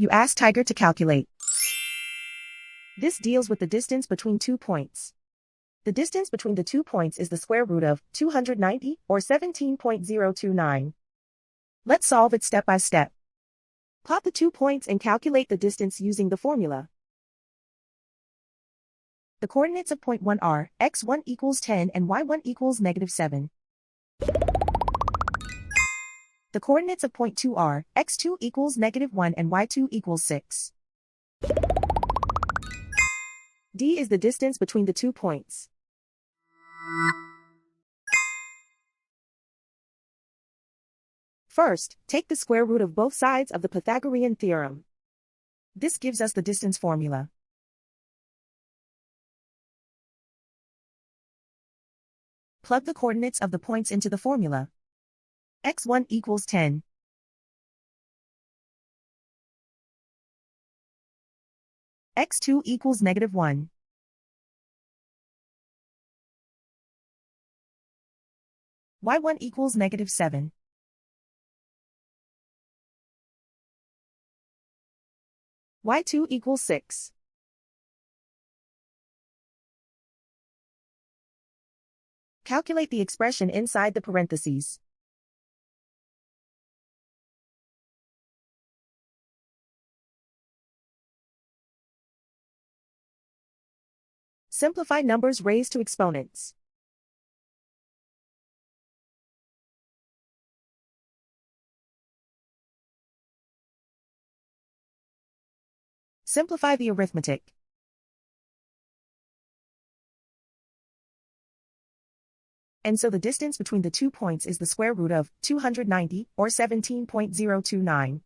You ask Tiger to calculate. This deals with the distance between 2 points. The distance between the 2 points is the square root of 290, or 17.029. Let's solve it step by step. Plot the 2 points and calculate the distance using the formula. The coordinates of point 1 are x1 equals 10 and y1 equals -7. The coordinates of point 2 are x2 equals -1 and y2 equals 6. D is the distance between the 2 points. First, take the square root of both sides of the Pythagorean theorem. This gives us the distance formula. Plug the coordinates of the points into the formula. x1 equals 10. x2 equals -1. y1 equals -7. y2 equals 6. Calculate the expression inside the parentheses. Simplify numbers raised to exponents. Simplify the arithmetic. And so the distance between the 2 points is the square root of 290, or 17.029.